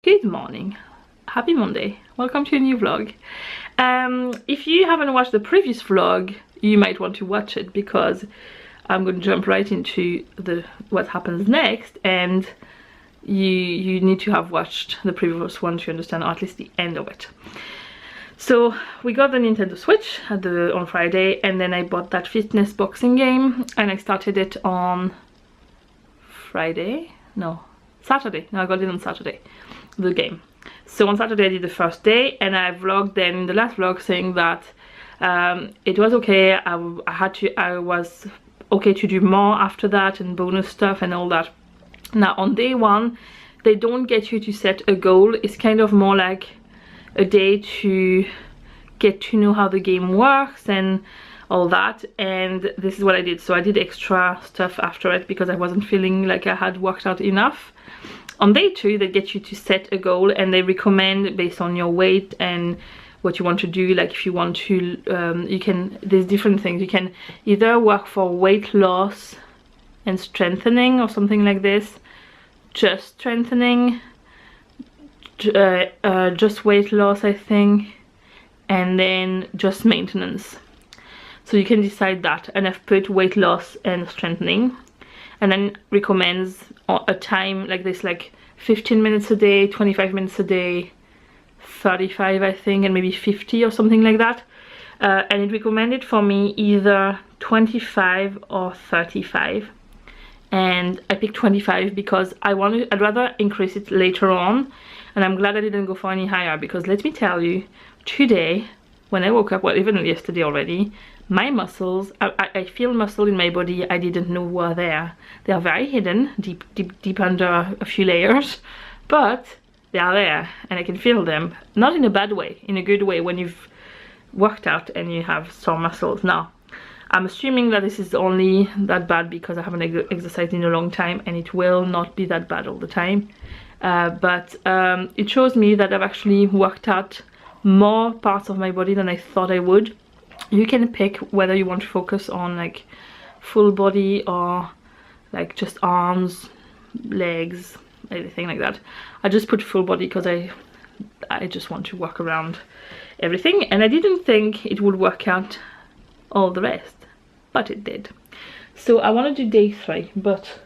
Good morning, happy Monday, welcome to a new vlog. If you haven't watched the previous vlog, you might want to watch it because I'm going to jump right into what happens next, and you need to have watched the previous one to understand, or at least the end of it. So we got the Nintendo Switch on Friday, and then I bought that fitness boxing game, and I started it on Saturday. No, I got it on Saturday, the game. So on Saturday I did the first day, and I vlogged then in the last vlog saying that it was okay. I was okay to do more after that, and bonus stuff and all that. Now on day one they don't get you to set a goal. It's kind of more like a day to get to know how the game works and all that, and this is what I did. So I did extra stuff after it because I wasn't feeling like I had worked out enough. On day two they get you to set a goal, and they recommend based on your weight and what you want to do. Like if you want to there's different things. You can either work for weight loss and strengthening or something like this, just strengthening, just weight loss I think, and then just maintenance. So you can decide that, and I've put weight loss and strengthening, and then recommends a time like this, like 15 minutes a day, 25 minutes a day, 35 I think, and maybe 50 or something like that. And it recommended for me either 25 or 35, and I picked 25 because I'd rather increase it later on, and I'm glad I didn't go for any higher, because let me tell you, today when I woke up, well even yesterday already, my muscles, I feel muscle in my body I didn't know were there. They are very hidden, deep under a few layers, but they are there and I can feel them. Not in a bad way, in a good way, when you've worked out and you have sore muscles. Now I'm assuming that this is only that bad because I haven't exercised in a long time, and it will not be that bad all the time. But it shows me that I've actually worked out more parts of my body than I thought I would. You can pick whether you want to focus on like full body or like just arms, legs, anything like that. I just put full body because I just want to work around everything, and I didn't think it would work out all the rest, but it did. So I want to do day 3, but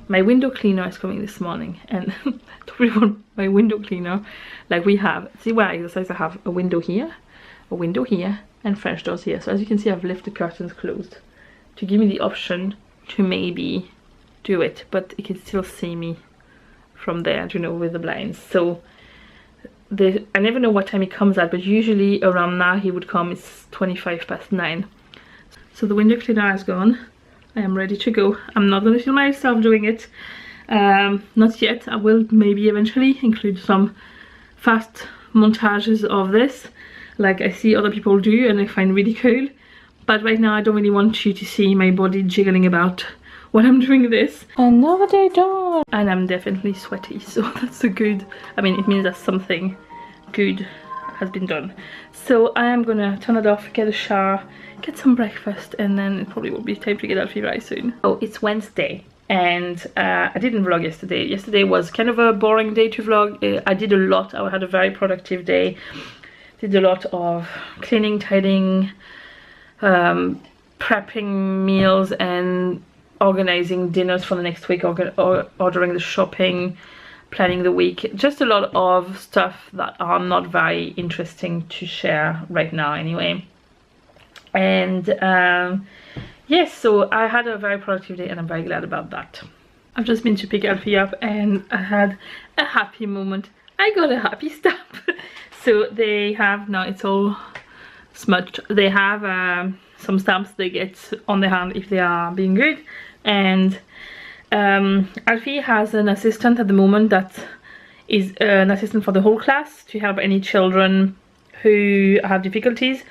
my window cleaner is coming this morning, and I don't really want my window cleaner. Like we have, see where I exercise, I have a window here, and French doors here. So as you can see, I've left the curtains closed to give me the option to maybe do it, but you can still see me from there, you know, with the blinds. So I never know what time he comes at, but usually around now he would come. It's 9:25. So the window cleaner is gone. I am ready to go. I'm not going to film myself doing it, not yet. I will maybe eventually include some fast montages of this, like I see other people do and I find really cool. But right now I don't really want you to see my body jiggling about when I'm doing this. Another day done! And I'm definitely sweaty, so that's a good, I mean it means that something good has been done. So I am gonna turn it off, get a shower, get some breakfast, and then it probably will be time to get Alfie very soon. Oh, it's Wednesday, and I didn't vlog yesterday. Yesterday was kind of a boring day to vlog. I did a lot. I had a very productive day. Did a lot of cleaning, tidying, prepping meals, and organizing dinners for the next week, ordering the shopping, planning the week. Just a lot of stuff that are not very interesting to share right now anyway. And yes, so I had a very productive day and I'm very glad about that. I've just been to pick Alfie up and I had a happy moment. I got a happy stamp. So they have, now it's all smudged, they have some stamps they get on their hand if they are being good. And Alfie has an assistant at the moment that is an assistant for the whole class to help any children who have difficulties,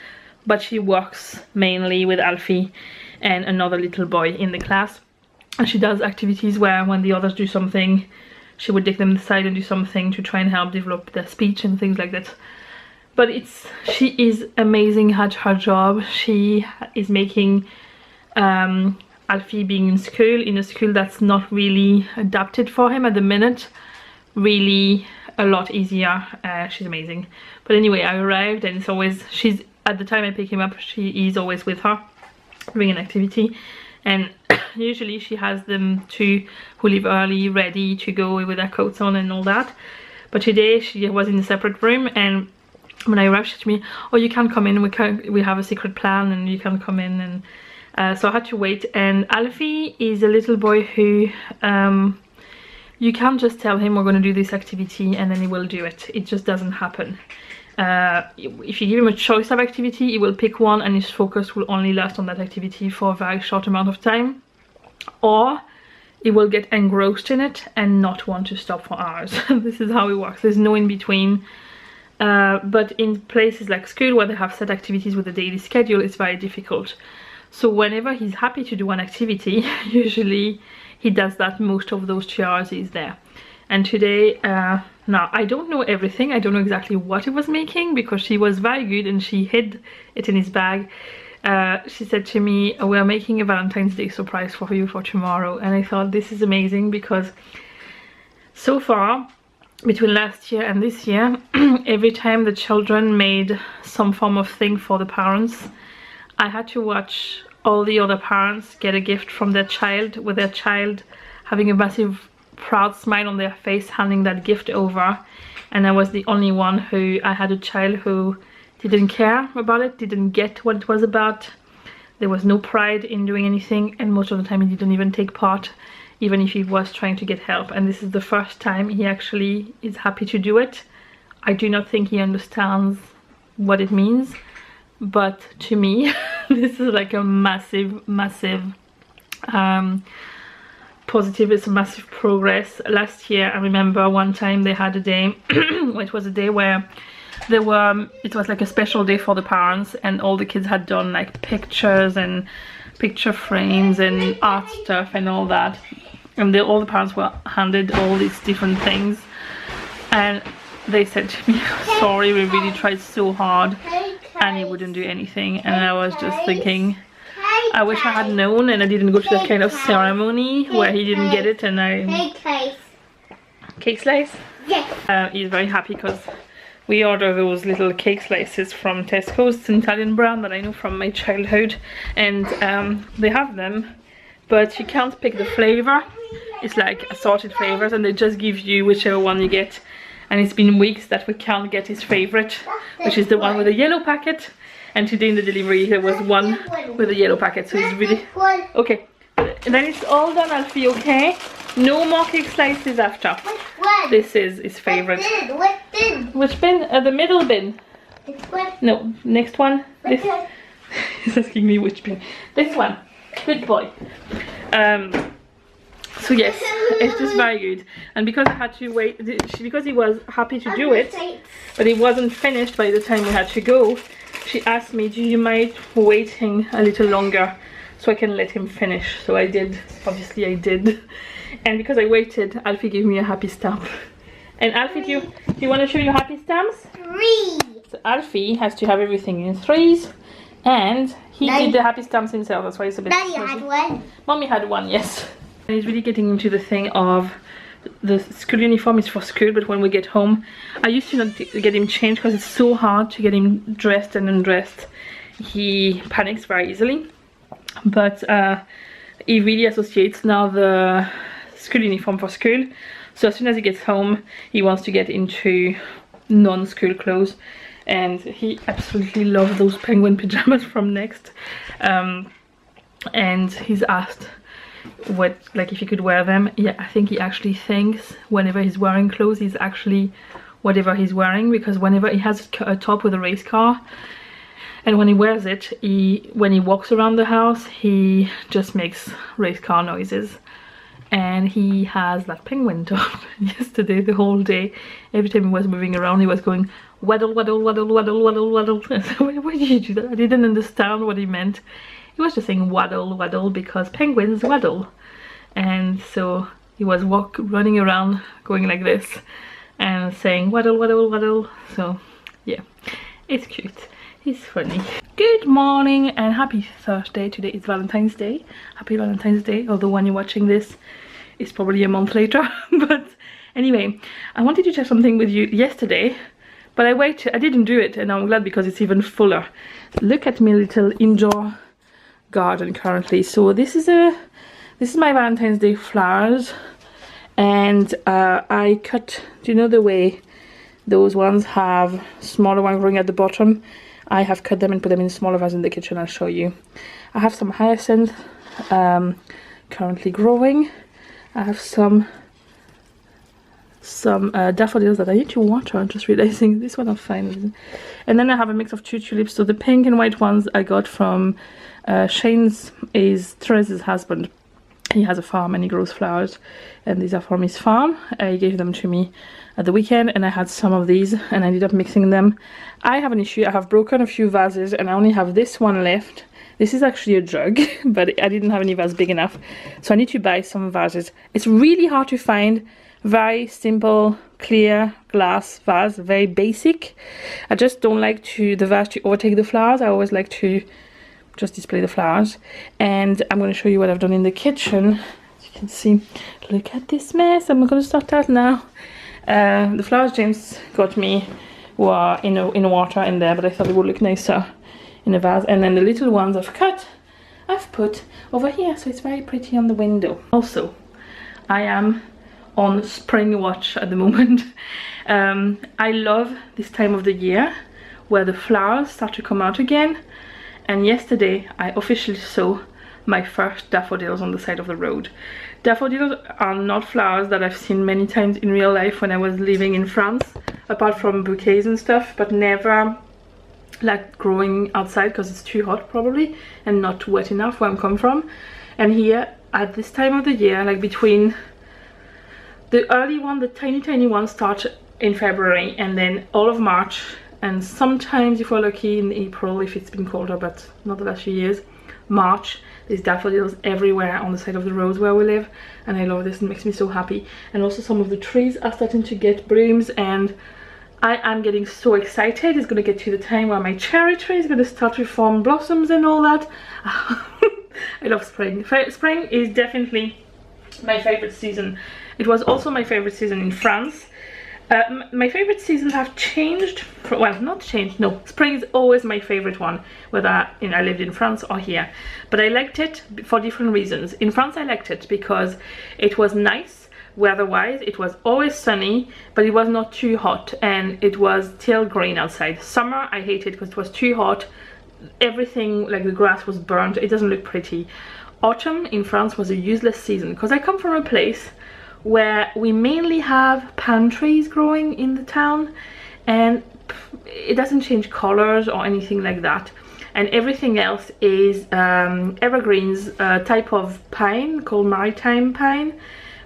but she works mainly with Alfie and another little boy in the class, and she does activities where when the others do something she would take them aside and do something to try and help develop their speech and things like that. But she is amazing at her job. She is making Alfie being in a school that's not really adapted for him at the minute, really a lot easier. She's amazing. But anyway, I arrived and it's always, she's, at the time I pick him up, she is always with her doing an activity, and usually she has them two who leave early ready to go with their coats on and all that. But today she was in a separate room, and when I arrived she said to me, oh, you can't come in, we have a secret plan and you can't come in. And so I had to wait. And Alfie is a little boy who you can't just tell him we're going to do this activity and then he will do it. It just doesn't happen. If you give him a choice of activity, he will pick one and his focus will only last on that activity for a very short amount of time, or he will get engrossed in it and not want to stop for hours. This is how it works. There's no in between. But in places like school where they have set activities with a daily schedule, it's very difficult. So whenever he's happy to do one activity, usually he does that most of those 2 hours he's there. And today, now I don't know everything, I don't know exactly what he was making, because she was very good and she hid it in his bag. She said to me, we're making a Valentine's Day surprise for you for tomorrow. And I thought, this is amazing, because so far between last year and this year, every time the children made some form of thing for the parents, I had to watch all the other parents get a gift from their child, with their child having a massive proud smile on their face, handing that gift over. And I was the only one who, I had a child who didn't care about it, didn't get what it was about. There was no pride in doing anything, and most of the time he didn't even take part, even if he was trying to get help. And this is the first time he actually is happy to do it. I do not think he understands what it means, but to me this is like a massive positive. It's a massive progress. Last year I remember one time they had a day it was a day where there were, it was like a special day for the parents, and all the kids had done like pictures and picture frames and art stuff and all that, and all the parents were handed all these different things, and they said to me, sorry, we really tried so hard, and he wouldn't do anything. And I was just thinking, I wish I had known and I didn't go to that kind of ceremony where he didn't get it. And I... Cake slice? Yes. He's very happy because we order those little cake slices from Tesco's. It's an Italian brand that I know from my childhood, and they have them, but you can't pick the flavor. It's like assorted flavors, and they just give you whichever one you get. And it's been weeks that we can't get his favorite, which is the one with the yellow packet. And today in the delivery there was one with a yellow packet, so it's really okay. And then it's all done, Alfie, okay? No more cake slices after. This is his favorite. Which bin? The middle bin. No, next one. This. He's asking me which bin. This one. Good boy. So yes, it's just very good. And because I had to wait, because he was happy to do it, but it wasn't finished by the time we had to go, she asked me, do you mind waiting a little longer so I can let him finish? So I did. Obviously I did. And because I waited, Alfie gave me a happy stamp. And Alfie, do you want to show your happy stamps? 3. So Alfie has to have everything in 3s. And he did the happy stamps himself, that's why it's a bit... Daddy had one. Mommy had one, yes. And he's really getting into the thing of the school uniform is for school, but when we get home, I used to not get him changed because it's so hard to get him dressed and undressed. He panics very easily, but he really associates now the school uniform for school. So as soon as he gets home, he wants to get into non-school clothes, and he absolutely loves those penguin pajamas from Next. And he's asked what, like, if he could wear them. Yeah, I think he actually thinks whenever he's wearing clothes, he's actually whatever he's wearing, because whenever he has a top with a race car, and when he wears it, when he walks around the house, he just makes race car noises. And he has that penguin top. Yesterday, the whole day, every time he was moving around, he was going waddle, waddle, waddle, waddle, waddle, waddle. Why did you do that? I didn't understand what he meant. He was just saying waddle, waddle, because penguins waddle. And so he was running around going like this and saying waddle, waddle, waddle. So yeah, it's cute. He's funny. Good morning and happy Thursday. Today is Valentine's Day. Happy Valentine's Day, although when you're watching this, it's probably a month later. But Anyway, I wanted to share something with you yesterday, but I didn't do it, and I'm glad because it's even fuller. Look at my little indoor garden currently. So this is my Valentine's Day flowers, and I cut, do you know the way those ones have smaller one growing at the bottom? I have cut them and put them in smaller vases in the kitchen. I'll show you. I have some hyacinth currently growing. I have some daffodils that I need to water. I'm just realizing this one I'm fine. And then I have a mix of two tulips. So the pink and white ones I got from Shane's, is Therese's husband. He has a farm and he grows flowers, and these are from his farm. He gave them to me at the weekend, and I had some of these and I ended up mixing them. I have an issue. I have broken a few vases and I only have this one left. This is actually a jug, but I didn't have any vase big enough, so I need to buy some vases. It's really hard to find very simple, clear glass vase, very basic. I just don't like the vase to overtake the flowers. I always like to just display the flowers. And I'm going to show you what I've done in the kitchen. As you can see, look at this mess. I'm going to start that now. The flowers James got me were in water in there, but I thought it would look nicer in a vase. And then the little ones I've cut, I've put over here, so it's very pretty on the window. Also, I am on spring watch at the moment. I love this time of the year where the flowers start to come out again. And yesterday I officially saw my first daffodils on the side of the road. Daffodils are not flowers that I've seen many times in real life when I was living in France, apart from bouquets and stuff, but never like growing outside because it's too hot probably and not wet enough where I'm come from. And here at this time of the year, like between the early one, the tiny ones start in February, and then all of March, and sometimes if we're lucky in April if it's been colder, but not the last few years, March. There's daffodils everywhere on the side of the roads where we live, and I love this. It makes me so happy. And also some of the trees are starting to get blooms, and I am getting so excited. It's going to get to the time where my cherry tree is going to start to form blossoms and all that. I love spring. Spring is definitely my favorite season. It was also my favorite season in France. My favorite seasons have changed, well, not changed, no, spring is always my favorite one, whether I lived in France or here. But I liked it for different reasons. In France I liked it because it was nice weather-wise, it was always sunny, but it was not too hot, and it was still green outside. Summer I hated because it was too hot, everything, like the grass was burnt, it doesn't look pretty. Autumn in France was a useless season because I come from a place where we mainly have palm trees growing in the town, and it doesn't change colors or anything like that, and everything else is evergreens, a type of pine called maritime pine,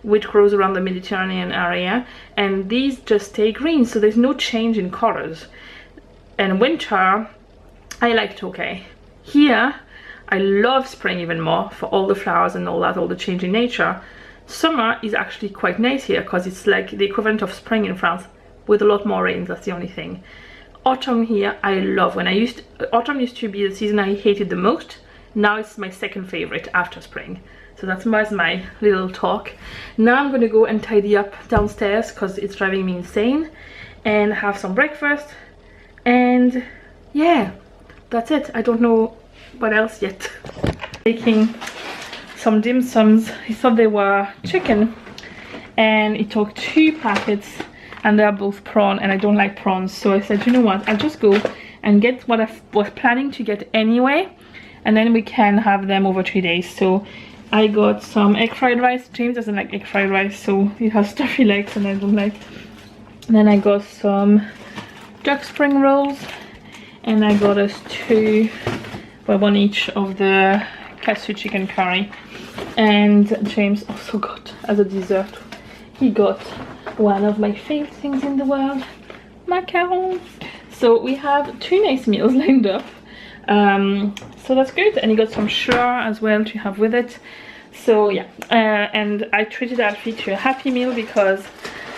which grows around the Mediterranean area, and these just stay green, so there's no change in colors. And winter I liked okay. Here I love spring even more for all the flowers and all that, all the change in nature. Summer is actually quite nice here because it's like the equivalent of spring in France with a lot more rain. That's the only thing. Autumn here I love. Autumn used to be the season I hated the most. Now it's my second favorite after spring. So that's my little talk. Now I'm gonna go and tidy up downstairs because it's driving me insane, and have some breakfast, and yeah, that's it. I don't know what else yet. Making some dim sums. He thought they were chicken, and he took 2 packets, and they're both prawn, and I don't like prawns, so I said, you know what, I'll just go and get what I was planning to get anyway, and then we can have them over 3 days. So I got some egg fried rice. James doesn't like egg fried rice, so he has stuff he likes and I don't like. And then I got some duck spring rolls, and I got us 2, well, 1 each of the katsu chicken curry. And James also got, as a dessert, he got one of my favorite things in the world, macarons. So we have 2 nice meals lined up, so that's good. And he got some sure as well to have with it. So yeah, and I treated Alfie to a happy meal because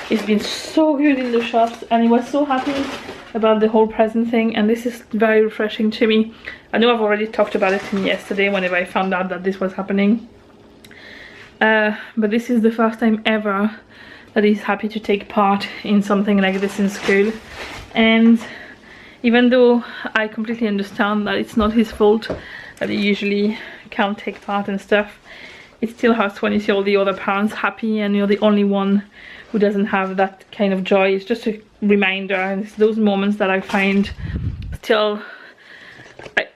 it's been so good in the shops, and he was so happy about the whole present thing, and this is very refreshing to me. I know I've already talked about it yesterday whenever I found out that this was happening, but this is the first time ever that he's happy to take part in something like this in school. And even though I completely understand that it's not his fault that he usually can't take part and stuff, it still hurts when you see all the other parents happy and you're the only one who doesn't have that kind of joy. It's just a reminder, and it's those moments that I find still,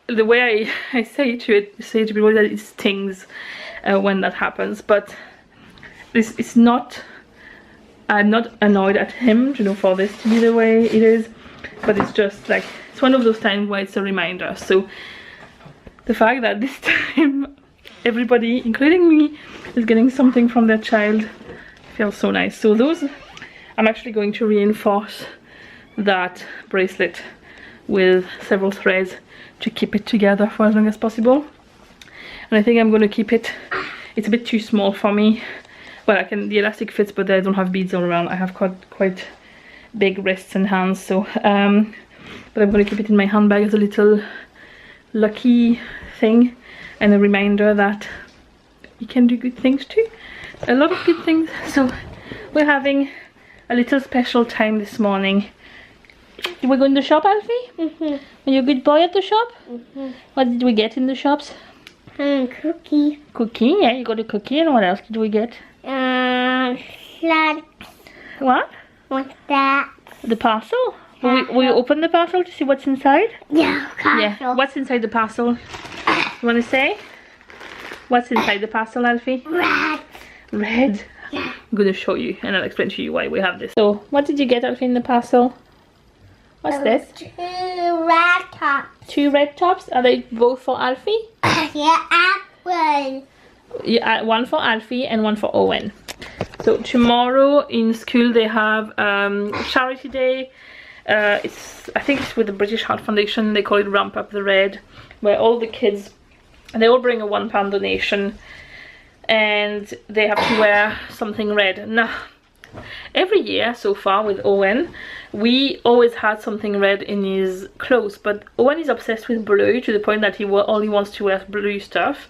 the way I say to people that it stings when that happens. But it's not, I'm not annoyed at him, you know, for this to be the way it is, but it's just like, it's one of those times where it's a reminder. So the fact that this time everybody, including me, is getting something from their child feels so nice. So those, I'm actually going to reinforce that bracelet with several threads to keep it together for as long as possible. And I think I'm going to keep it, it's a bit too small for me. Well, the elastic fits, but I don't have beads all around. I have quite big wrists and hands, so but I'm going to keep it in my handbag as a little lucky thing and a reminder that you can do good things too, a lot of good things. So we're having a little special time this morning. Did we go in the shop, Alfie? Are you a good boy at the shop? What did we get in the shops? Cookie. Cookie, yeah, you got a cookie. And what else did we get? Snacks. What? What's that? The parcel? Will you open the parcel to see what's inside? Yeah, Yeah. What's inside the parcel? You want to say? What's inside the parcel, Alfie? Red. Red. Yeah. I'm going to show you and I'll explain to you why we have this. So, what did you get, Alfie, in the parcel? What's this? 2 red tops. 2 red tops? Are they both for Alfie? Yeah, apple. Yeah, one for Alfie and one for Owen. So tomorrow in school they have charity day. I think it's with the British Heart Foundation. They call it Ramp Up the Red, where all the kids, they all bring a £1 donation and they have to wear something red. Now, every year so far with Owen, we always had something red in his clothes, but Owen is obsessed with blue to the point that he only wants to wear blue stuff.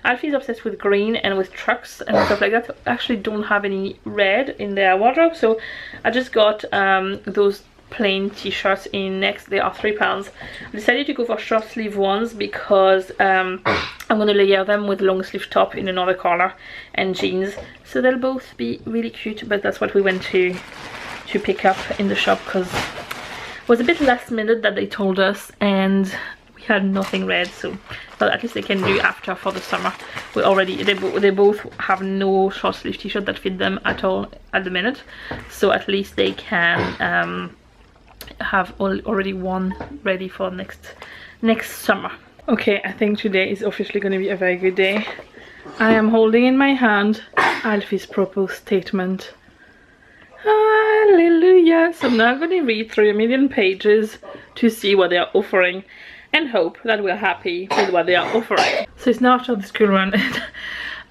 Alfie's obsessed with green and with trucks and stuff like that. Actually don't have any red in their wardrobe, so I just got those plain t-shirts in Next. They are £3. I decided to go for short sleeve ones because I'm going to layer them with long sleeve top in another color and jeans, so they'll both be really cute. But that's what we went to pick up in the shop because it was a bit last minute that they told us and we had nothing red, so well, at least they can do after for the summer. We already, they both have no short sleeve t-shirt that fit them at all at the minute, so at least they can have already one ready for next summer. Okay, I think today is officially going to be a very good day. I am holding in my hand Alfie's proposed statement. Hallelujah. So I'm now going to read through 1,000,000 pages to see what they are offering and hope that we're happy with what they are offering. So it's now after the school run.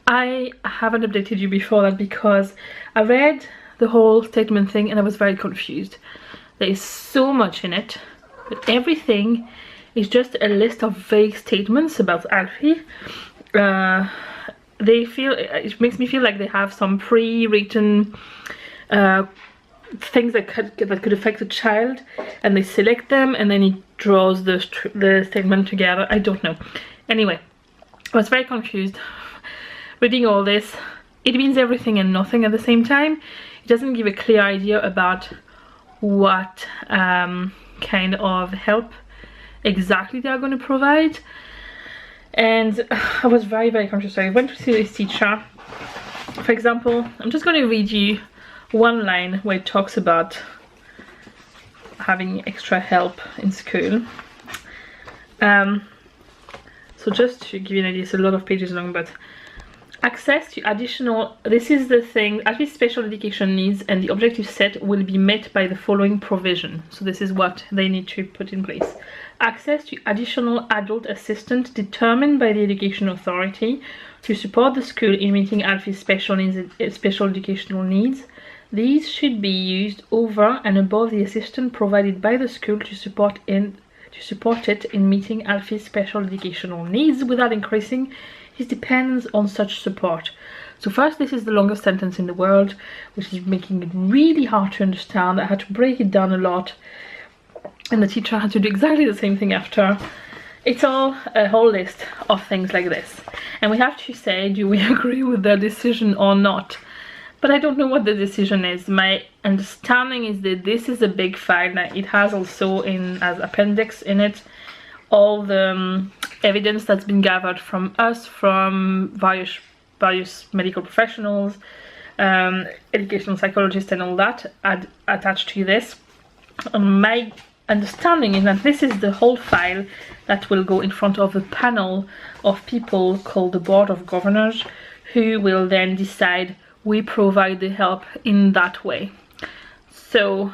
I haven't updated you before that because I read the whole statement thing and I was very confused. There is so much in it, but everything is just a list of vague statements about Alfie. It makes me feel like they have some pre-written things that could affect a child, and they select them and then he draws the statement together. I don't know. Anyway, I was very confused reading all this. It means everything and nothing at the same time. It doesn't give a clear idea about what kind of help exactly they are going to provide, and I was very confused. So I went to see this teacher. For example, I'm just going to read you one line where it talks about having extra help in school. So just to give you an idea, it's a lot of pages long, but access to additional, this is the thing, at least special education needs and the objective set will be met by the following provision. So this is what they need to put in place. Access to additional adult assistant determined by the education authority to support the school in meeting Alfie's special educational needs. These should be used over and above the assistance provided by the school to support it in meeting Alfie's special educational needs without increasing his dependence on such support. So first, this is the longest sentence in the world, which is making it really hard to understand. I had to break it down a lot, and the teacher had to do exactly the same thing after. It's all a whole list of things like this, and we have to say, do we agree with their decision or not? But I don't know what the decision is. My understanding is that this is a big file. Now, it has also as appendix in it all the evidence that's been gathered from us, from various medical professionals, educational psychologists and all that attached to this. My understanding is that this is the whole file that will go in front of a panel of people called the Board of Governors, who will then decide we provide the help in that way. So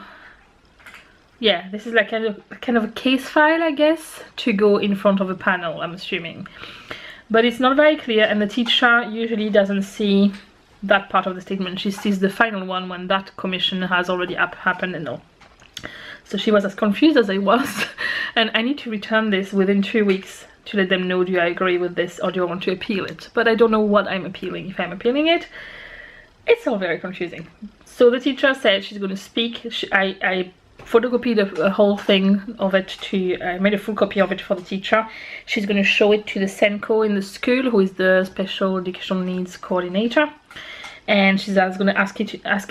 yeah, this is like kind of a case file, I guess, to go in front of a panel, I'm assuming. But it's not very clear, and the teacher usually doesn't see that part of the statement. She sees the final one when that commission has already happened and all. So she was as confused as I was, and I need to return this within 2 weeks to let them know, do I agree with this or do I want to appeal it? But I don't know what I'm appealing. If I'm appealing it, it's all very confusing. So the teacher said she's going to speak. I photocopied a whole thing of it I made a full copy of it for the teacher. She's going to show it to the Senko in the school, who is the special educational needs coordinator. And she's going to ask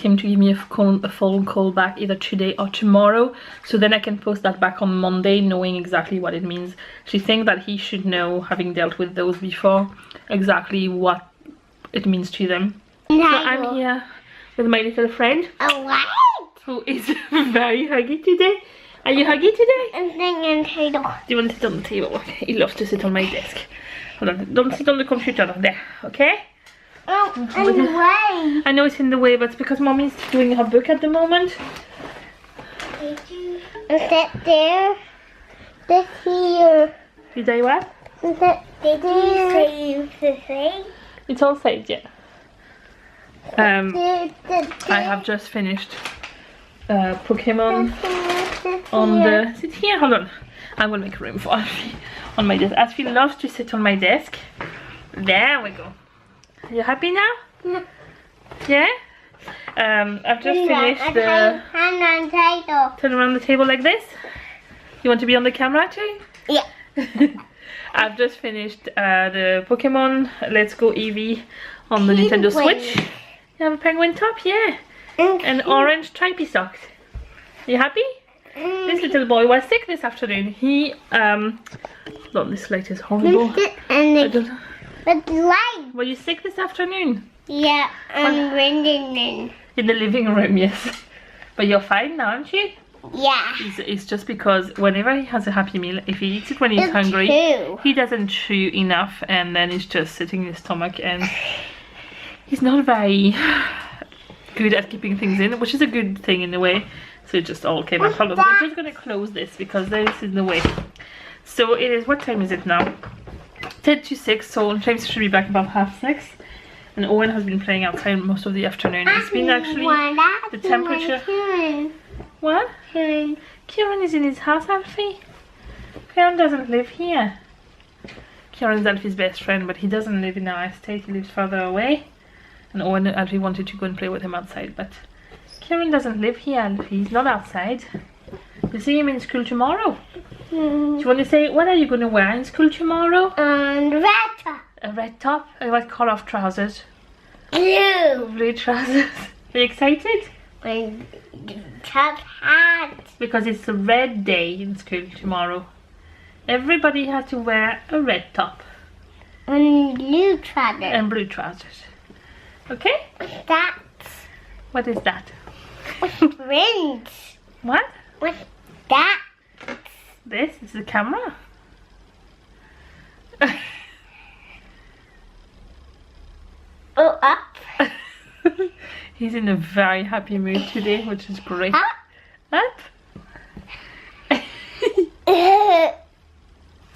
him to give me a phone call back either today or tomorrow, so then I can post that back on Monday, knowing exactly what it means. She thinks that he should know, having dealt with those before, exactly what it means to them. So I'm here with my little friend, who is very huggy today. Are you huggy today? I'm sitting on the table. Do you want to sit on the table? Okay, he loves to sit on my desk. Hold on, don't sit on the computer there, okay? Oh, in the way. I know it's in the way, but it's because Mommy's doing her book at the moment. Is that there? This here. Did I what? Is that did you save the thing? It's all saved, yeah. I have just finished Pokemon on the... Sit here, hold on. I'm gonna make room for Alfie on my desk. Alfie loves to sit on my desk. There we go. Are you happy now? Yeah? I've just finished the... Hand on table. Turn around the table like this. You want to be on the camera too? Yeah. I've just finished the Pokemon Let's Go Eevee on the Nintendo Switch. You have a penguin top, yeah. And orange stripy socks. You happy? This little boy was sick this afternoon. He Look, this light is horrible. But light. Were you sick this afternoon? Yeah, I'm rendering. In the living room, yes. But you're fine now, aren't you? Yeah. It's just because whenever he has a Happy Meal, if he eats it when he's hungry, he doesn't chew enough, and then it's just sitting in his stomach, and he's not very good at keeping things in, which is a good thing in a way. So it just all came out. Hold on, we're just gonna close this because this is in the way. So it is, what time is it now? 10 to 6, so James should be back about 6:30. And Owen has been playing outside most of the afternoon. It's been actually the temperature. What? Kieran is in his house, Alfie. Kieran doesn't live here. Kieran's Alfie's best friend, but he doesn't live in our estate. He lives further away. And Owen and Alfie wanted to go and play with him outside, but Kieran doesn't live here, Alfie. He's not outside. You see him in school tomorrow. Do you want to say, what are you going to wear in school tomorrow? Red top. A red top? And what colour of trousers? Blue. Blue trousers. Are you excited? Top hat. Because it's a red day in school tomorrow. Everybody has to wear a red top. And blue trousers. And blue trousers. Okay? That. What is that? Rings. What? What's that? This is the camera. Oh, up. He's in a very happy mood today, which is great. Up.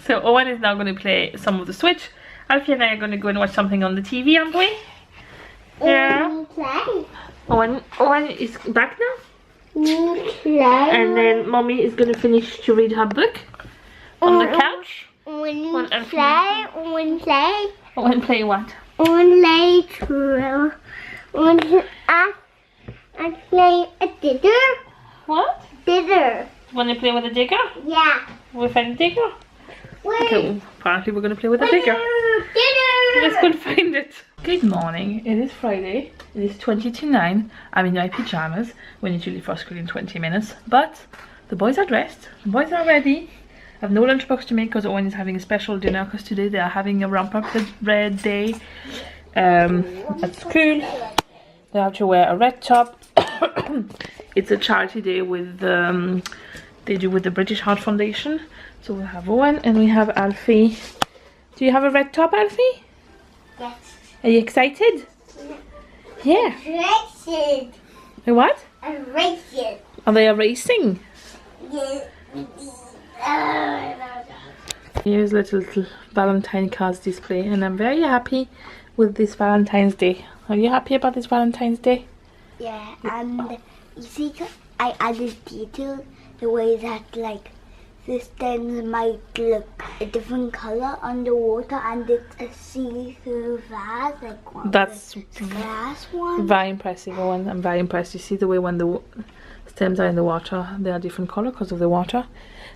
So Owen is now going to play some of the Switch. Alfie and I are going to go and watch something on the TV, aren't we? Yeah. Owen is back now. And then Mommy is going to finish to read her book on the couch. When play. Owen play what? Und later. Und I play a digger. What? Digger. Want to play with a digger? Yeah. We'll find a digger? Wait. Okay, apparently we're going to play with a digger. Digger. Let's go and find it. Good morning. It is Friday. It is 20 to 9. I'm in my pajamas. We need to leave for school in 20 minutes. But the boys are dressed. The boys are ready. I have no lunchbox to make because Owen is having a special dinner because today they are having a ramp up red day at school. They have to wear a red top. It's a charity day with they do with the British Heart Foundation. So we have Owen and we have Alfie. Do you have a red top, Alfie? Yes. Are you excited? Yeah. Racing. A what? A racing. Are they racing? Yeah. Here's a little Valentine cards display and I'm very happy with this Valentine's Day. Are you happy about this Valentine's Day? Yeah, and you see, I added detail the way that like the stems might look a different color underwater, and it's a see-through vase, like one That's of the glass one. very impressive, Owen. I'm very impressed. You see the way when the stems are in the water, they are different color because of the water.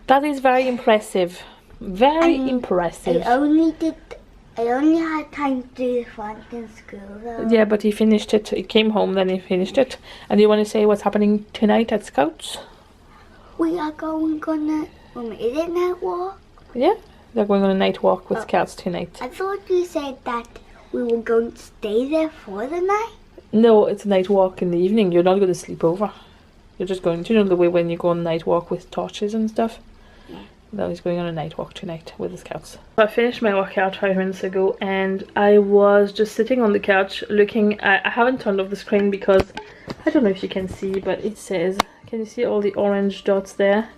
That is very impressive. Very impressive. I only had time to do the front in school though. Yeah, but he finished it. He came home, then he finished it. And do you want to say what's happening tonight at Scouts? We are gonna is it night walk? Yeah, they're going on a night walk with Scouts tonight. I thought you said that we were going to stay there for the night. No, it's a night walk in the evening. You're not going to sleep over. You're just going to, you know, the way when you go on a night walk with torches and stuff. That is going on a night walk tonight with the Scouts. I finished my workout 5 minutes ago and I was just sitting on the couch looking at, I haven't turned off the screen because I don't know if you can see, but it says, can you see all the orange dots there?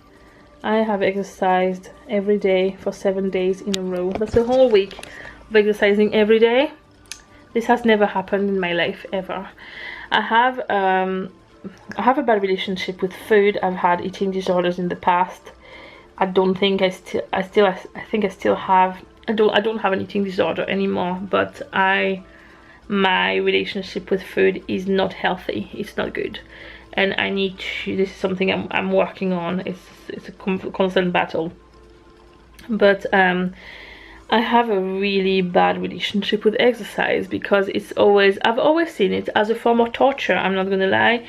I have exercised every day for 7 days in a row. That's a whole week of exercising every day. This has never happened in my life ever. I have a bad relationship with food. I've had eating disorders in the past. I don't think I still have. I don't have an eating disorder anymore, but my relationship with food is not healthy. It's not good, and I need to. This is something I'm working on. It's a constant battle, but I have a really bad relationship with exercise because I've always seen it as a form of torture. I'm not gonna lie.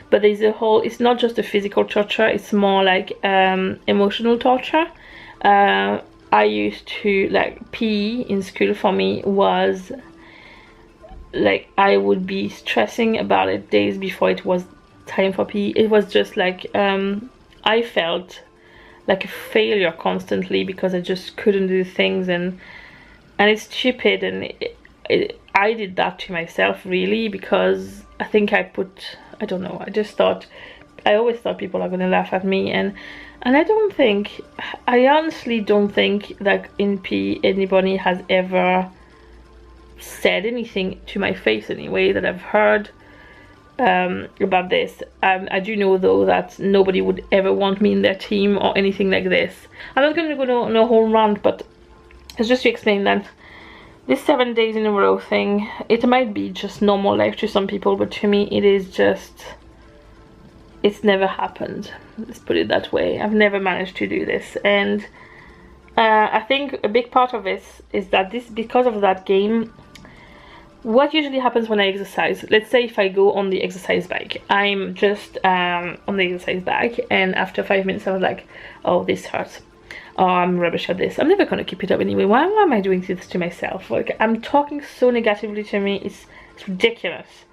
But there's a whole, it's not just a physical torture, it's more like emotional torture. I used to, like, PE in school for me was, like, I would be stressing about it days before it was time for PE. It was just like, I felt like a failure constantly because I just couldn't do things, and it's stupid, and I did that to myself really because I think I don't know, I always thought people are gonna laugh at me, and I honestly don't think that in PE anybody has ever said anything to my face anyway that I've heard about this. I do know though that nobody would ever want me in their team or anything like this. I'm not gonna go on a whole rant, but it's just to explain that this 7 days in a row thing, it might be just normal life to some people, but to me it is just, it's never happened. Let's put it that way. I've never managed to do this, and I think a big part of this is that because of that game, what usually happens when I exercise, let's say if I go on the exercise bike, I'm just on the exercise bike, and after 5 minutes I was like, oh, this hurts. Oh, I'm rubbish at this. I'm never gonna keep it up anyway. Why am I doing this to myself? Like, I'm talking so negatively to me. It's ridiculous.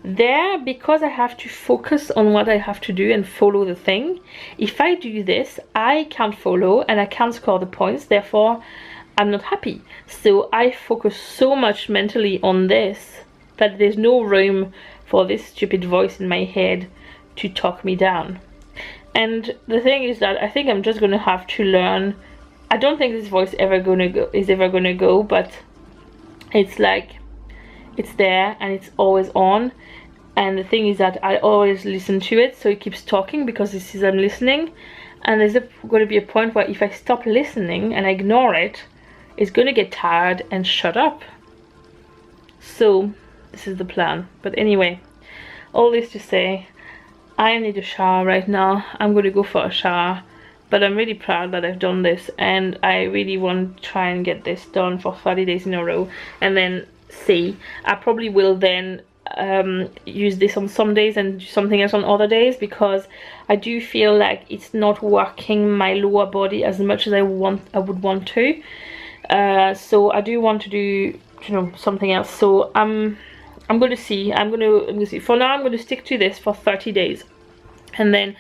There, because I have to focus on what I have to do and follow the thing, if I do this, I can't follow and I can't score the points. Therefore, I'm not happy. So I focus so much mentally on this that there's no room for this stupid voice in my head to talk me down. And the thing is that I think I'm just gonna have to learn. I don't think this voice is ever gonna go, but it's like, it's there and it's always on. And the thing is that I always listen to it, so it keeps talking because it sees I'm listening. And there's gonna be a point where if I stop listening and I ignore it, it's gonna get tired and shut up. So this is the plan. But anyway, all this to say, I need a shower right now. I'm going to go for a shower, but I'm really proud that I've done this, and I really want to try and get this done for 30 days in a row, and then see. I probably will then use this on some days and do something else on other days, because I do feel like it's not working my lower body as much as I would want to. So I do want to do, you know, something else. So I'm going to see. I'm going to see. For now, I'm going to stick to this for 30 days, and then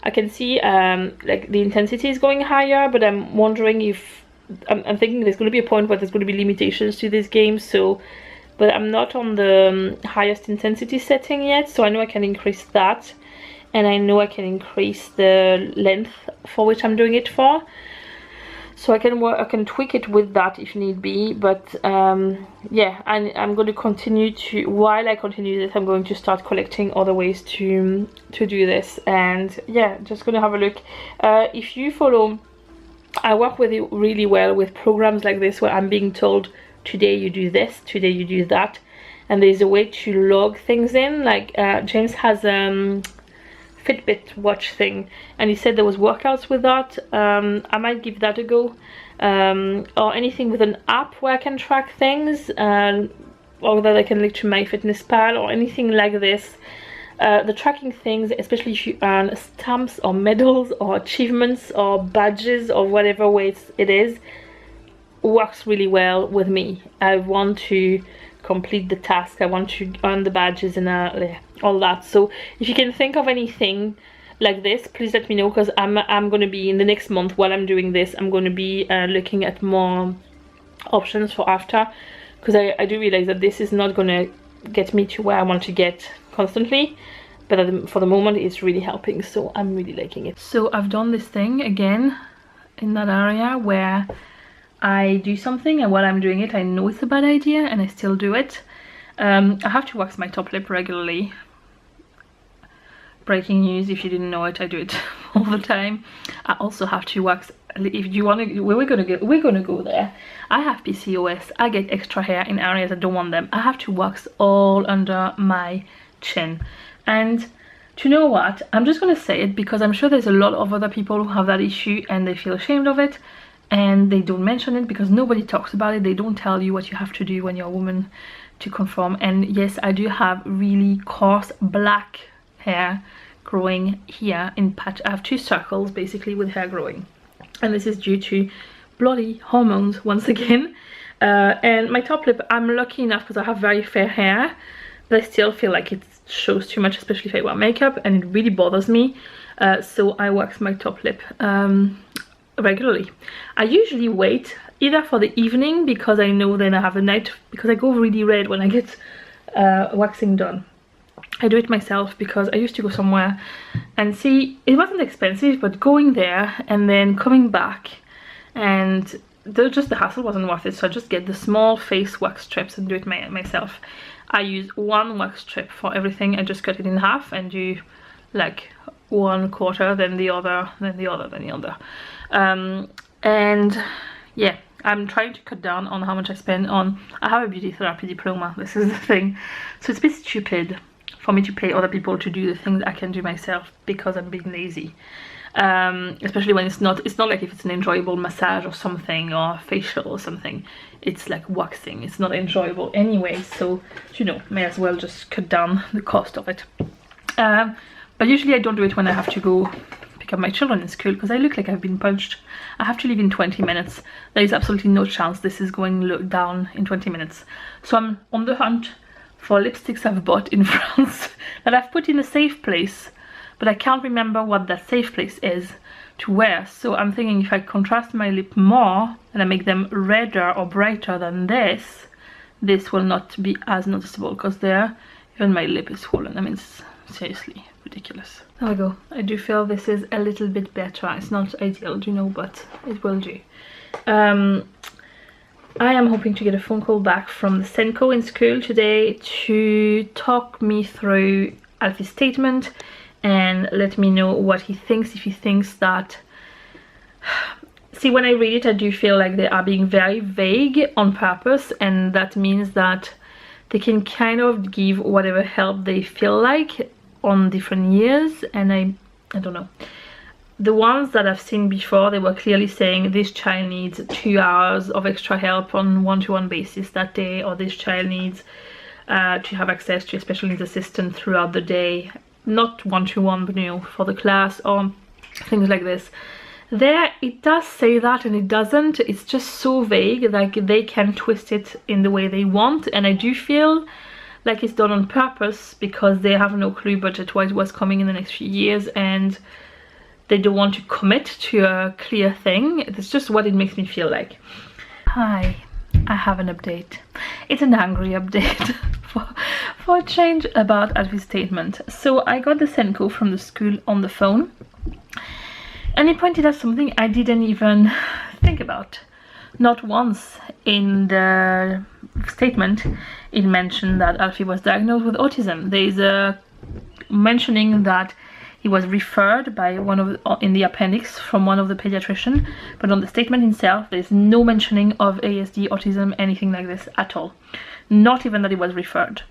I can see like the intensity is going higher. But I'm wondering if I'm thinking there's going to be a point where there's going to be limitations to this game. So, but I'm not on the highest intensity setting yet. So I know I can increase that, and I know I can increase the length for which I'm doing it for. So I can tweak it with that if need be, but yeah, I'm going to continue to, while I continue this, I'm going to start collecting other ways to do this, and yeah, just going to have a look. If you follow, I work with it really well with programs like this where I'm being told, today you do this, today you do that, and there's a way to log things in. Like James has Fitbit watch thing, and he said there was workouts with that. I might give that a go, or anything with an app where I can track things, or that I can link to MyFitnessPal or anything like this. The tracking things, especially if you earn stamps or medals or achievements or badges or whatever way it is, works really well with me. I want to complete the task, I want to earn the badges and all that. So if you can think of anything like this, please let me know, because I'm going to be, in the next month while I'm doing this, I'm going to be looking at more options for after, because I do realize that this is not going to get me to where I want to get constantly, but for the moment it's really helping, so I'm really liking it. So I've done this thing again in that area where I do something, and while I'm doing it I know it's a bad idea and I still do it. I have to wax my top lip regularly. Breaking news, if you didn't know it, I do it all the time. I also have to wax, if you want to, we're gonna go there. I have PCOS, I get extra hair in areas I don't want them. I have to wax all under my chin, and do you know what, I'm just gonna say it because I'm sure there's a lot of other people who have that issue and they feel ashamed of it, and they don't mention it because nobody talks about it. They don't tell you what you have to do when you're a woman to conform. And yes, I do have really coarse black hair growing here in patch. I have 2 circles basically with hair growing, and this is due to bloody hormones once again. And my top lip, I'm lucky enough because I have very fair hair, but I still feel like it shows too much, especially if I wear makeup, and it really bothers me. So I wax my top lip regularly. I usually wait either for the evening, because I know then I have a night, because I go really red when I get waxing done. I do it myself because I used to go somewhere and see, it wasn't expensive, but going there and then coming back, and just the hassle wasn't worth it. So I just get the small face wax strips and do it myself. I use 1 wax strip for everything. I just cut it in half and do like 1/4, then the other, then the other, then the other. And yeah, I'm trying to cut down on how much I spend on, I have a beauty therapy diploma, this is the thing, so it's a bit stupid for me to pay other people to do the things I can do myself because I'm being lazy. Especially when it's not like if it's an enjoyable massage or something, or facial or something, it's like waxing, it's not enjoyable anyway, so you know, may as well just cut down the cost of it. But usually I don't do it when I have to go pick up my children in school, because I look like I've been punched. I have to leave in 20 minutes. There is absolutely no chance this is going down in 20 minutes. So I'm on the hunt for lipsticks I've bought in France that I've put in a safe place, but I can't remember what that safe place is to wear. So I'm thinking if I contrast my lip more and I make them redder or brighter than this will not be as noticeable, because there, even my lip is swollen. I mean, it's seriously ridiculous. There we go. I do feel this is a little bit better. It's not ideal, you know, but it will do. I am hoping to get a phone call back from the Senko in school today to talk me through Alfie's statement and let me know what he thinks. If he thinks that, see, when I read it I do feel like they are being very vague on purpose, and that means that they can kind of give whatever help they feel like on different years, and I don't know. The ones that I've seen before, they were clearly saying this child needs 2 hours of extra help on one-to-one basis that day, or this child needs to have access to a special needs assistant throughout the day, not one-to-one, but you know, for the class, or things like this. There it does say that, and it doesn't. It's just so vague, like they can twist it in the way they want, and I do feel like it's done on purpose because they have no clue budget-wise what's coming in the next few years, and they don't want to commit to a clear thing. It's just what it makes me feel like. Hi, I have an update. It's an angry update for a change about Alfie's statement. So I got the Senko from the school on the phone, and he pointed out something I didn't even think about. Not once in the statement it mentioned that Alfie was diagnosed with autism. There is a mentioning that he was referred by one of in the appendix from one of the pediatrician, but on the statement itself there's no mentioning of ASD, autism, anything like this at all. Not even that he was referred.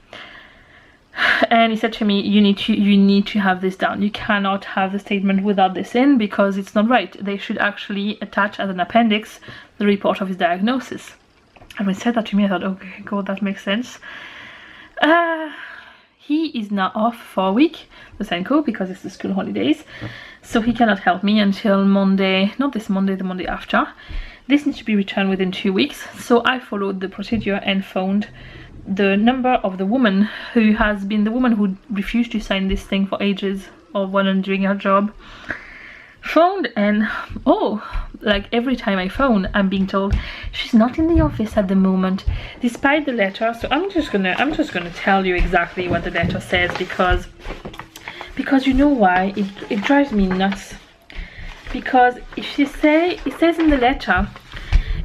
And he said to me, you need to have this down. You cannot have the statement without this in, because it's not right. They should actually attach as an appendix the report of his diagnosis. And when he said that to me, I thought, okay, God, that makes sense. He is now off for a week, the Senko, because it's the school holidays, so he cannot help me until Monday, not this Monday, the Monday after. This needs to be returned within 2 weeks, so I followed the procedure and phoned the number of the woman who has been the woman who refused to sign this thing for ages, or wasn't doing her job. Phoned, and oh, like every time I phone I'm being told she's not in the office at the moment, despite the letter. So I'm just gonna tell you exactly what the letter says, because you know why it drives me nuts. Because if you say, it says in the letter,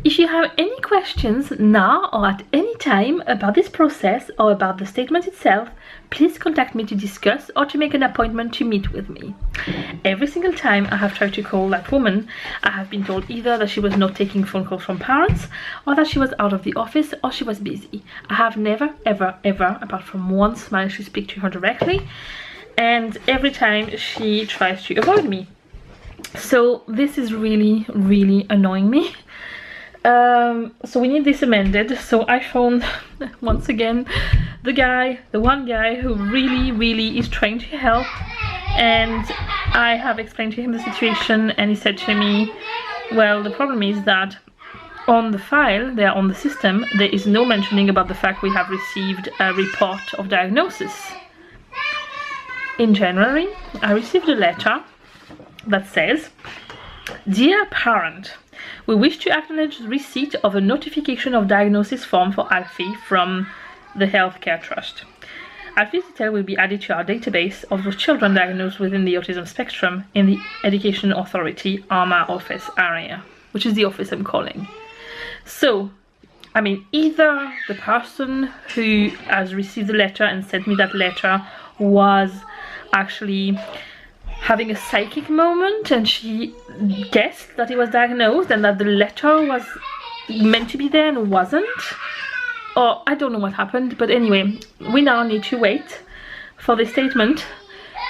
if you have any questions now or at any time about this process or about the statement itself, please contact me to discuss or to make an appointment to meet with me. Every single time I have tried to call that woman, I have been told either that she was not taking phone calls from parents, or that she was out of the office, or she was busy. I have never, ever, ever, apart from once, managed to speak to her directly, and every time she tries to avoid me. So this is really, really annoying me. So we need this amended. So I phoned once again the one guy who really is trying to help, and I have explained to him the situation, and he said to me, well, the problem is that on the file there, on the system, there is no mentioning about the fact we have received a report of diagnosis. In January I received a letter that says, dear parent, we wish to acknowledge the receipt of a notification of diagnosis form for Alfie from the Healthcare Trust. Alfie's detail will be added to our database of those children diagnosed within the autism spectrum in the Education Authority ARMA office area, which is the office I'm calling. So, I mean, either the person who has received the letter and sent me that letter was actually having a psychic moment and she guessed that he was diagnosed and that the letter was meant to be there and wasn't, or I don't know what happened. But anyway, we now need to wait for the statement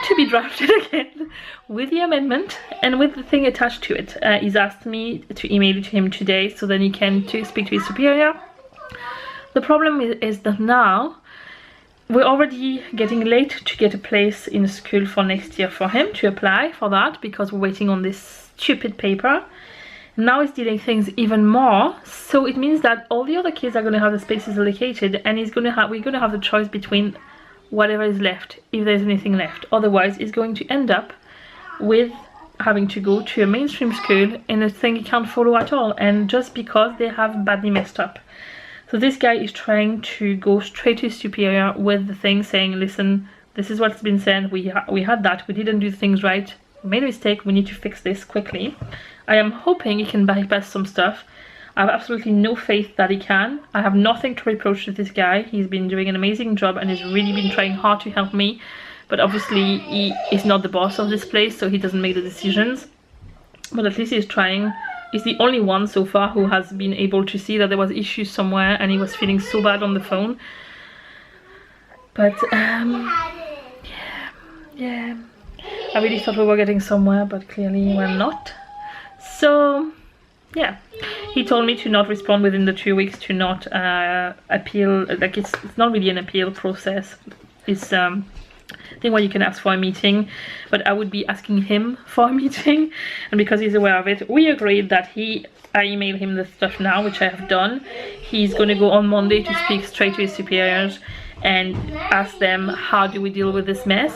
to be drafted again with the amendment and with the thing attached to it. He's asked me to email it to him today so then he can speak to his superior. The problem is that now we're already getting late to get a place in school for next year for him to apply for that, because we're waiting on this stupid paper. Now it's delaying things even more, so it means that all the other kids are going to have the spaces allocated, and we're going to have the choice between whatever is left, if there's anything left. Otherwise it's going to end up with having to go to a mainstream school in a thing he can't follow at all, and just because they have badly messed up. So this guy is trying to go straight to his superior with the thing saying, listen, this is what's been said, we had that, we didn't do things right, we made a mistake, we need to fix this quickly. I am hoping he can bypass some stuff. I have absolutely no faith that he can. I have nothing to reproach to this guy. He's been doing an amazing job and he's really been trying hard to help me, but obviously he is not the boss of this place, so he doesn't make the decisions, but at least he's trying. He's the only one so far who has been able to see that there was issues somewhere, and he was feeling so bad on the phone. But yeah, I really thought we were getting somewhere, but clearly we're not. So yeah, he told me to not respond within the 2 weeks, to not appeal. Like it's not really an appeal process. It's thing where you can ask for a meeting, but I would be asking him for a meeting, and because he's aware of it, we agreed that I email him the stuff now, which I have done. He's going to go on Monday to speak straight to his superiors and ask them, how do we deal with this mess?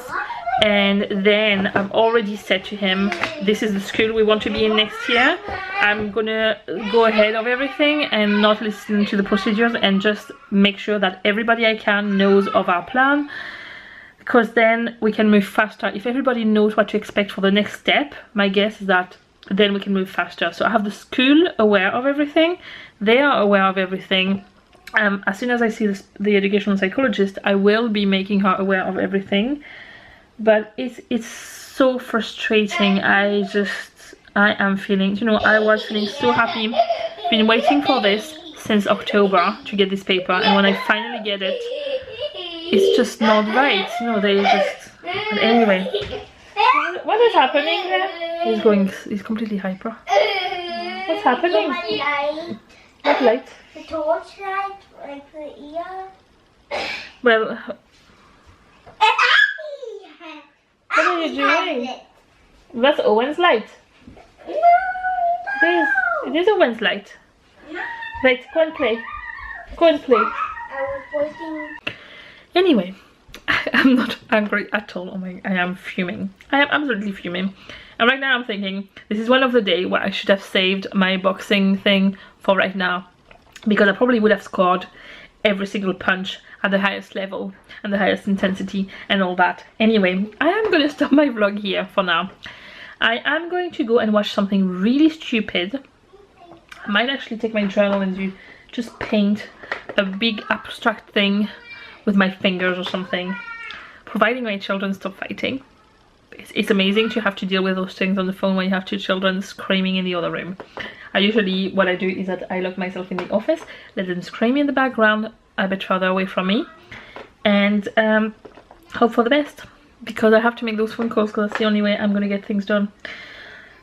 And then I've already said to him, this is the school we want to be in next year. I'm gonna go ahead of everything and not listen to the procedures, and just make sure that everybody I can knows of our plan, because then we can move faster. If everybody knows what to expect for the next step, my guess is that then we can move faster. So I have the school aware of everything, they are aware of everything. As soon as I see the educational psychologist, I will be making her aware of everything. But it's so frustrating. I am feeling, you know, I was feeling so happy. Been waiting for this since October to get this paper, and when I finally get it, it's just not right. You know, they just. But anyway, what is happening there? He's completely hyper. What's happening? What light? The torch light, like the ear. Well. What are you doing? That's Owen's light. No. It is Owen's light. Right, go and play. Go and play. I was waiting. Anyway, I'm not angry at all. Oh my, I am fuming. I am absolutely fuming. And right now I'm thinking, this is one of the days where I should have saved my boxing thing for right now, because I probably would have scored every single punch at the highest level and the highest intensity and all that. Anyway, I am going to stop my vlog here for now. I am going to go and watch something really stupid. I might actually take my journal and just paint a big abstract thing with my fingers or something, providing my children stop fighting. It's amazing to have to deal with those things on the phone when you have two children screaming in the other room. What I do is that I lock myself in the office, let them scream in the background a bit further away from me, and hope for the best, because I have to make those phone calls, because that's the only way I'm gonna get things done.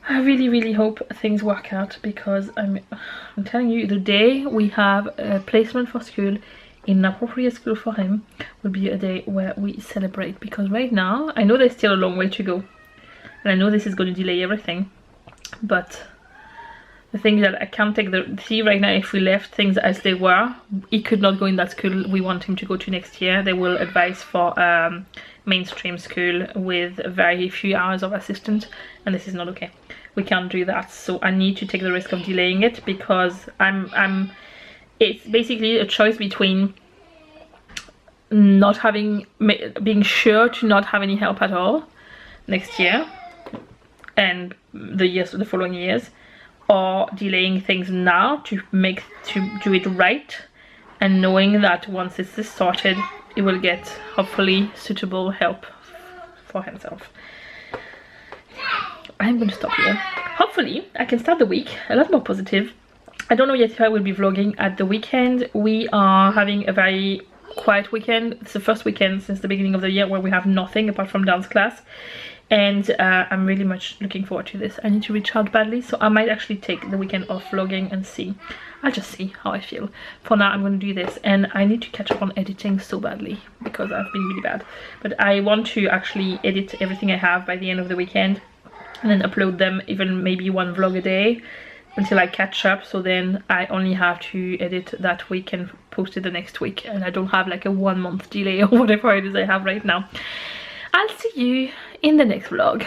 I really hope things work out, because I'm telling you, the day we have a placement for school in an appropriate school for him will be a day where we celebrate, because right now I know there's still a long way to go, and I know this is going to delay everything, but the thing is that I can't take right now, if we left things as they were, he could not go in that school we want him to go to next year. They will advise for mainstream school with very few hours of assistance, and this is not okay. We can't do that, so I need to take the risk of delaying it, because it's basically a choice between not having, being sure to not have any help at all next year and the following years, or delaying things now to do it right, and knowing that once this is sorted, he will get hopefully suitable help for himself. I'm going to stop here. Hopefully I can start the week a lot more positive. I don't know yet if I will be vlogging at the weekend. We are having a very quiet weekend. It's the first weekend since the beginning of the year where we have nothing apart from dance class, and I'm really much looking forward to this. I need to recharge badly, so I might actually take the weekend off vlogging and see. I'll just see how I feel. For now I'm going to do this, and I need to catch up on editing so badly, because I've been really bad. But I want to actually edit everything I have by the end of the weekend, and then upload them, even maybe one vlog a day, until I catch up, so then I only have to edit that week and post it the next week, and I don't have like a 1 month delay or whatever it is I have right now. I'll see you in the next vlog.